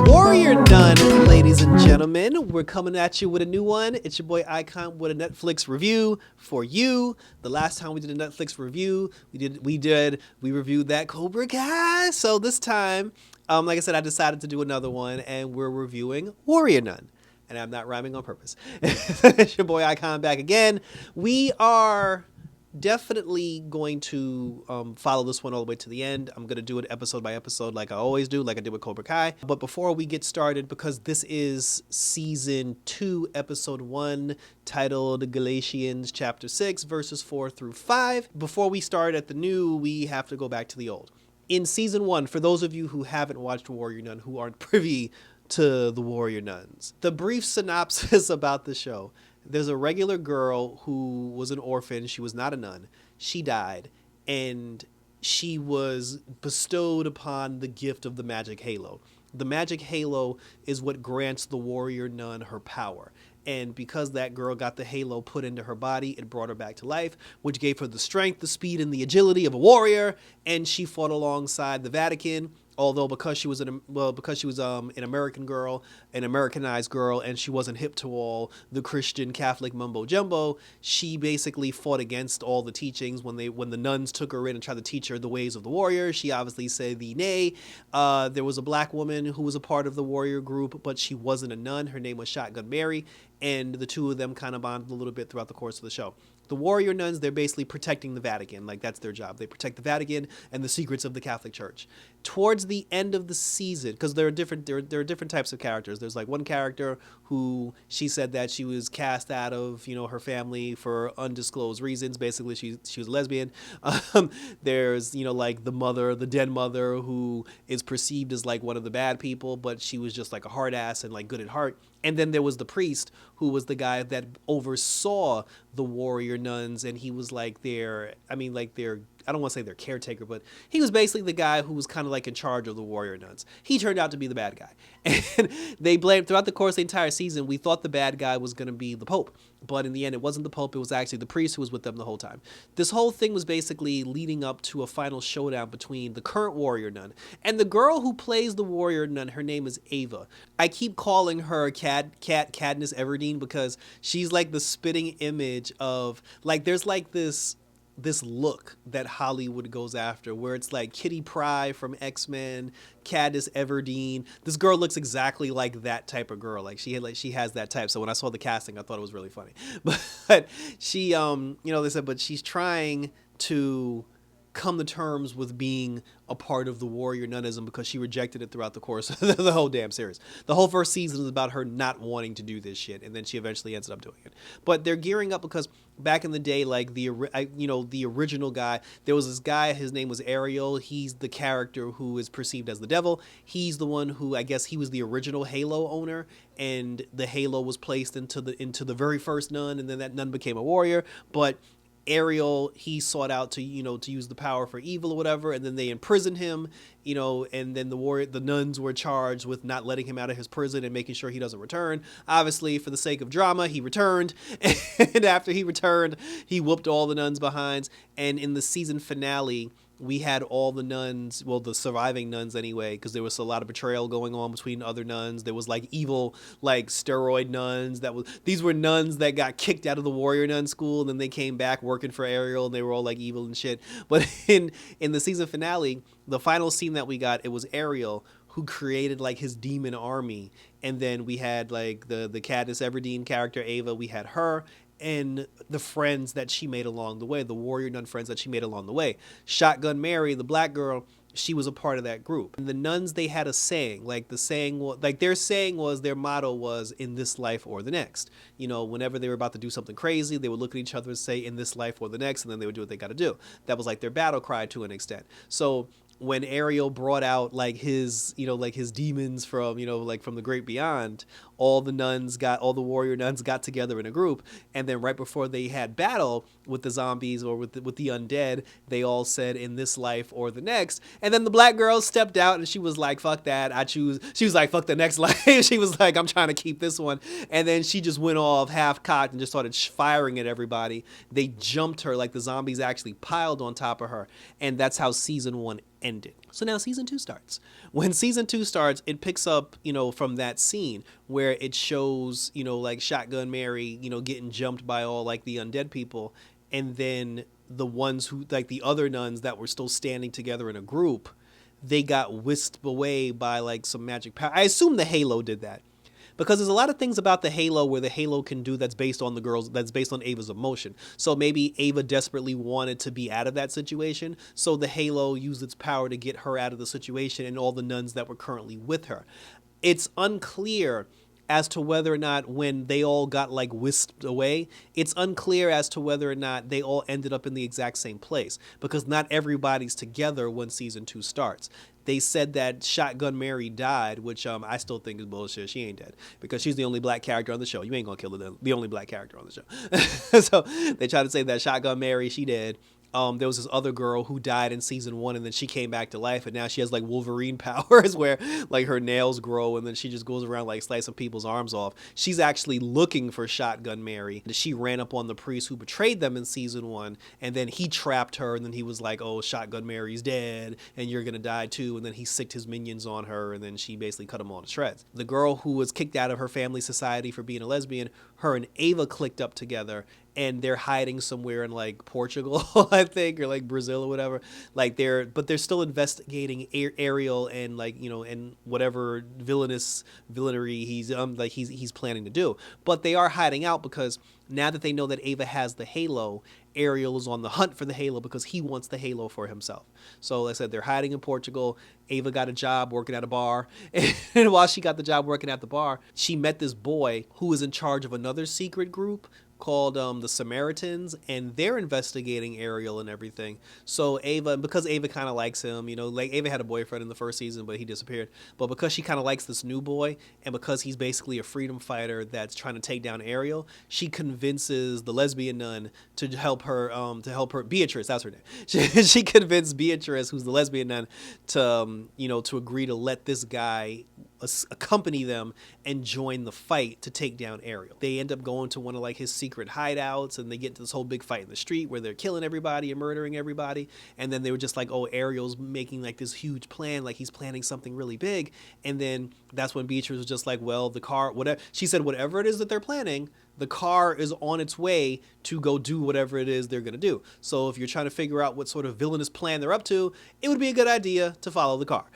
Warrior Nun, ladies and gentlemen, we're coming at you with a new one. It's your boy Icon with a Netflix review for you. The last time we did a Netflix review, we reviewed that Cobra Kai. So this time, like I said, I decided to do another one, and we're reviewing Warrior Nun. And I'm not rhyming on purpose. It's your boy Icon back again. We are definitely going to follow this one all the way to the end. I'm going to do it episode by episode like I always do, like I did with Cobra Kai. But before we get started, because this is season 2, episode 1, titled Galatians chapter 6, verses 4 through 5. Before we start at the new, we have to go back to the old. In season 1, for those of you who haven't watched Warrior Nun, who aren't privy to the Warrior Nuns, the brief synopsis about the show. There's a regular girl who was an orphan. She was not a nun. She died, and she was bestowed upon the gift of the magic halo. The magic halo is what grants the warrior nun her power. And because that girl got the halo put into her body, it brought her back to life, which gave her the strength, the speed, and the agility of a warrior. And she fought alongside the Vatican. Although because she was an American girl, an Americanized girl, and she wasn't hip to all the Christian Catholic mumbo jumbo, she basically fought against all the teachings when the nuns took her in and tried to teach her the ways of the warrior. She obviously said the nay. There was a black woman who was a part of the warrior group, but she wasn't a nun. Her name was Shotgun Mary, and the two of them kind of bonded a little bit throughout the course of the show. The warrior nuns, they're basically protecting the Vatican. Like, that's their job. They protect the Vatican and the secrets of the Catholic Church. Towards the end of the season, because there are different types of characters. There's like one character who she said that she was cast out of, her family for undisclosed reasons. Basically, she was a lesbian. There's, like the den mother, who is perceived as like one of the bad people, but she was just like a hard ass and like good at heart. And then there was the priest, who was the guy that oversaw the warrior nuns, and he was like I don't want to say their caretaker, but he was basically the guy who was kind of like in charge of the warrior nuns. He turned out to be the bad guy. And they blamed, throughout the course of the entire season, we thought the bad guy was going to be the Pope. But in the end, it wasn't the Pope. It was actually the priest who was with them the whole time. This whole thing was basically leading up to a final showdown between the current warrior nun and the girl who plays the warrior nun. Her name is Ava. I keep calling her Katniss Everdeen because she's like the spitting image of, like, there's like this look that Hollywood goes after, where it's like Kitty Pryde from X-Men, Katniss Everdeen. This girl looks exactly like that type of girl. Like she has that type. So when I saw the casting, I thought it was really funny. But she, they said, but she's trying to come to terms with being a part of the warrior nunnism because she rejected it throughout the course of the whole damn series. The whole first season is about her not wanting to do this shit, and then she eventually ends up doing it. But they're gearing up because back in the day, like the original guy, there was this guy, his name was Ariel. He's the character who is perceived as the devil. He's the one who, I guess he was the original Halo owner, and the Halo was placed into the very first nun, and then that nun became a warrior. But Ariel, he sought out to use the power for evil or whatever, and then they imprisoned him, and then the nuns were charged with not letting him out of his prison and making sure he doesn't return. Obviously, for the sake of drama, he returned, and after he returned, he whooped all the nuns' behinds. And in the season finale, we had all the nuns, well, the surviving nuns anyway, because there was a lot of betrayal going on between other nuns. There was like evil, like steroid nuns. These were nuns that got kicked out of the warrior nun school, and then they came back working for Ariel, and they were all like evil and shit. But in the season finale, the final scene that we got, it was Ariel who created like his demon army, and then we had like the Katniss Everdeen character Ava. We had her and the friends that she made along the way, the warrior nun friends that she made along the way. Shotgun Mary, the black girl, she was a part of that group. And the nuns, they had a saying, like the saying was, like their saying was, their motto was, in this life or the next. Whenever they were about to do something crazy, they would look at each other and say, in this life or the next, and then they would do what they got to do. That was like their battle cry to an extent. So when Ariel brought out like his, like his demons from, like from the great beyond, all the warrior nuns got together in a group, and then right before they had battle with the zombies or with the undead, they all said in this life or the next, and then the black girl stepped out and she was like, fuck that, she was like, fuck the next life. She was like, I'm trying to keep this one, and then she just went off half cocked and just started firing at everybody. They jumped her, like the zombies actually piled on top of her, and that's how season 1 ended. So now season 2 starts. When season 2 starts, it picks up, from that scene where it shows, like Shotgun Mary, getting jumped by all like the undead people, and then the ones who, like the other nuns that were still standing together in a group, they got whisked away by like some magic power. I assume the Halo did that, because there's a lot of things about the Halo where the Halo can do that's based on that's based on Ava's emotion. So maybe Ava desperately wanted to be out of that situation, so the Halo used its power to get her out of the situation and all the nuns that were currently with her. It's unclear as to whether or not when they all got like whisked away, it's unclear as to whether or not they all ended up in the exact same place, because not everybody's together when season 2 starts. They said that Shotgun Mary died, which I still think is bullshit. She ain't dead, because she's the only black character on the show. You ain't gonna kill the only black character on the show. So they try to say that Shotgun Mary, she dead. There was this other girl who died in season 1, and then she came back to life, and now she has like Wolverine powers where like her nails grow, and then she just goes around like slicing people's arms off. She's actually looking for Shotgun Mary. She ran up on the priest who betrayed them in season 1, and then he trapped her, and then he was like, oh, Shotgun Mary's dead, and you're gonna die too, and then he sicked his minions on her, and then she basically cut them all to shreds. The girl who was kicked out of her family society for being a lesbian, her and Ava clicked up together, and they're hiding somewhere in like Portugal, I think, or like Brazil or whatever. Like but they're still investigating Ariel and like, and whatever villainy he's planning to do. But they are hiding out because now that they know that Ava has the Halo, Ariel is on the hunt for the Halo because he wants the Halo for himself. So like I said, they're hiding in Portugal. Ava got a job working at a bar. And while she got the job working at the bar, she met this boy who was in charge of another secret group called the Samaritans, and they're investigating Ariel and everything. So Ava, because Ava kind of likes him, like Ava had a boyfriend in the first season, but he disappeared. But because she kind of likes this new boy, and because he's basically a freedom fighter that's trying to take down Ariel, she convinces the lesbian nun to help her. Beatrice, that's her name. She convinced Beatrice, who's the lesbian nun, to to agree to let this guy accompany them and join the fight to take down Ariel. They end up going to one of like his secret hideouts, and they get into this whole big fight in the street where they're killing everybody and murdering everybody. And then they were just like, oh, Ariel's making like this huge plan, like he's planning something really big. And then that's when Beatrice was just like, well, the car, whatever, she said, whatever it is that they're planning, the car is on its way to go do whatever it is they're going to do. So if you're trying to figure out what sort of villainous plan they're up to, it would be a good idea to follow the car.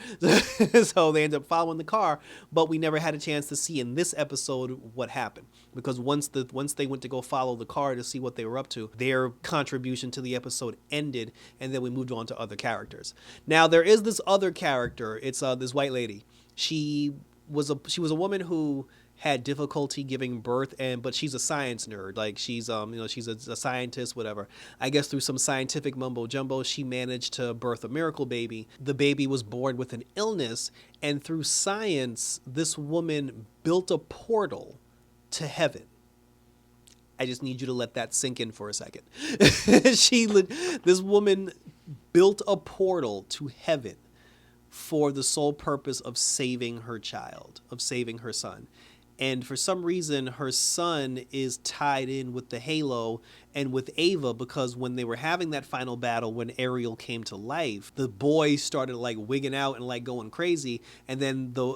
So they end up following the car, but we never had a chance to see in this episode what happened, because once they went to go follow the car to see what they were up to, their contribution to the episode ended, and then we moved on to other characters. Now there is this other character. It's this white lady. She was a woman who had difficulty giving birth, but she's a science nerd. Like she's she's a scientist, whatever. I guess through some scientific mumbo jumbo, she managed to birth a miracle baby. The baby was born with an illness, and through science, this woman built a portal to heaven. I just need you to let that sink in for a second. This woman built a portal to heaven for the sole purpose of saving her child, of saving her son. And for some reason, her son is tied in with the Halo and with Ava, because when they were having that final battle, when Ariel came to life, the boy started like wigging out and like going crazy. And then the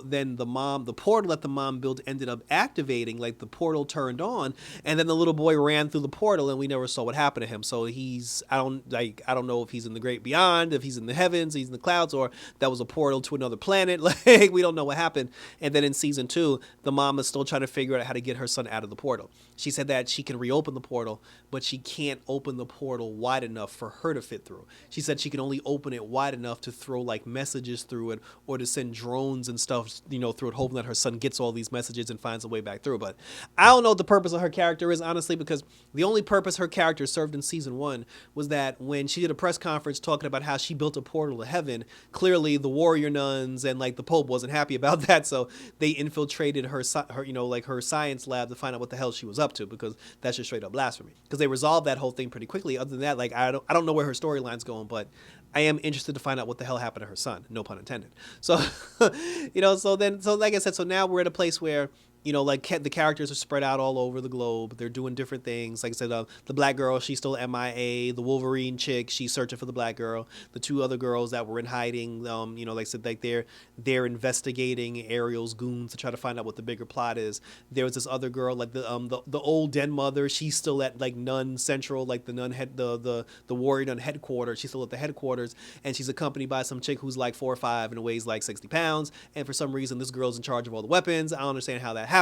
portal that the mom built ended up activating, like the portal turned on, and then the little boy ran through the portal, and we never saw what happened to him. So I don't know if he's in the great beyond, if he's in the heavens, he's in the clouds, or that was a portal to another planet. Like we don't know what happened. And then in season 2, the mom is still trying to figure out how to get her son out of the portal. She said that she can reopen the portal, but she can't open the portal wide enough for her to fit through. She said she can only open it wide enough to throw like messages through it or to send drones and stuff, through it, hoping that her son gets all these messages and finds a way back through. But I don't know what the purpose of her character is, honestly, because the only purpose her character served in season 1 was that when she did a press conference talking about how she built a portal to heaven, clearly the warrior nuns and like the Pope wasn't happy about that, so they infiltrated her her science lab to find out what the hell she was up to, because that's just straight up blasphemy. Because they resolved that whole thing pretty quickly. Other than that, like I don't know where her storyline's going, but I am interested to find out what the hell happened to her son. No pun intended. So, so like I said, so now we're at a place where, the characters are spread out all over the globe. They're doing different things. Like I said, the black girl, she's still MIA. The Wolverine chick, she's searching for the black girl. The 2 other girls that were in hiding, like I said, like they're investigating Ariel's goons to try to find out what the bigger plot is. There was this other girl, like the old den mother. She's still at like Nun Central, like the nun head, the Warrior Nun headquarters. She's still at the headquarters, and she's accompanied by some chick who's like 4 or 5 and weighs like 60 pounds. And for some reason, this girl's in charge of all the weapons. I don't understand how that happened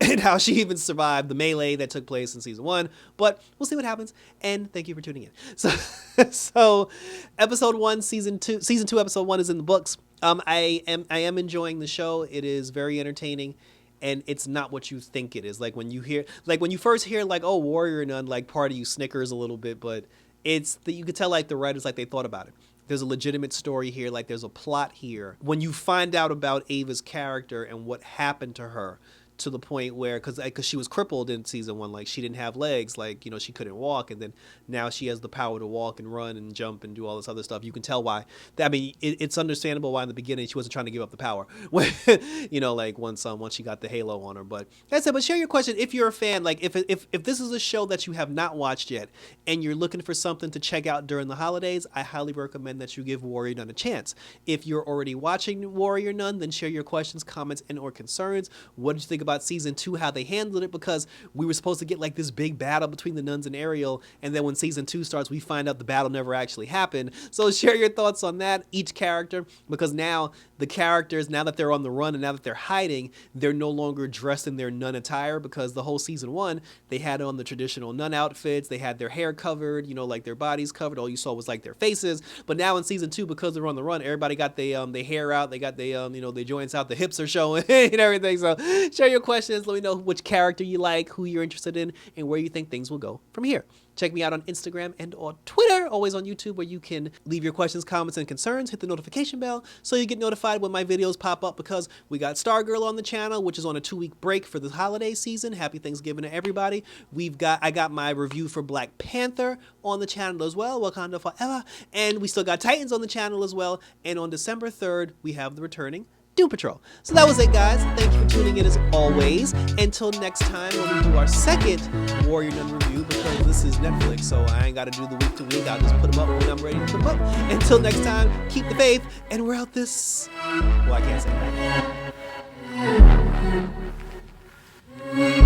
and how she even survived the melee that took place in season 1, but we'll see what happens. And thank you for tuning in. So episode 1, season 2 episode 1 is in the books. I am enjoying the show. It is very entertaining, and it's not what you think it is. Like when you first hear like, oh, Warrior Nun, like part of you snickers a little bit, but it's that you could tell like the writers, like they thought about it. There's a legitimate story here, like there's a plot here. When you find out about Ava's character and what happened to her, to the point where, because she was crippled in season 1, like she didn't have legs, like she couldn't walk, and then now she has the power to walk and run and jump and do all this other stuff. You can tell why. It's understandable why in the beginning she wasn't trying to give up the power when like once she got the halo on her. But that's it. But share your question if you're a fan. Like if this is a show that you have not watched yet and you're looking for something to check out during the holidays, I highly recommend that you give Warrior Nun a chance. If you're already watching Warrior Nun, then share your questions, comments, and or concerns. What did you think about season 2, how they handled it? Because we were supposed to get like this big battle between the nuns and Ariel, and then when season 2 starts, we find out the battle never actually happened. So share your thoughts on that, each character, because now the characters, now that they're on the run and now that they're hiding, they're no longer dressed in their nun attire, because the whole season 1, they had on the traditional nun outfits, they had their hair covered, like their bodies covered, all you saw was like their faces. But now in season 2, because they're on the run, everybody got their hair out, they got their joints out, the hips are showing and everything. So share your questions, let me know which character you like, who you're interested in, and where you think things will go from here. Check me out on Instagram and on Twitter, always on YouTube, where you can leave your questions, comments, and concerns. Hit the notification bell so you get notified when my videos pop up, because we got Stargirl on the channel, which is on a 2-week break for the holiday season. Happy Thanksgiving to everybody. I got my review for Black Panther on the channel as well, Wakanda Forever, and we still got Titans on the channel as well. And on December 3rd, we have the returning Doom Patrol. So that was it, guys. Thank you for tuning in as always. Until next time, when we do our second Warrior Nun review, because this is Netflix, so I ain't got to do the week to week. I'll just put them up when I'm ready to put them up. Until next time, keep the faith, and we're out this... Well, I can't say that.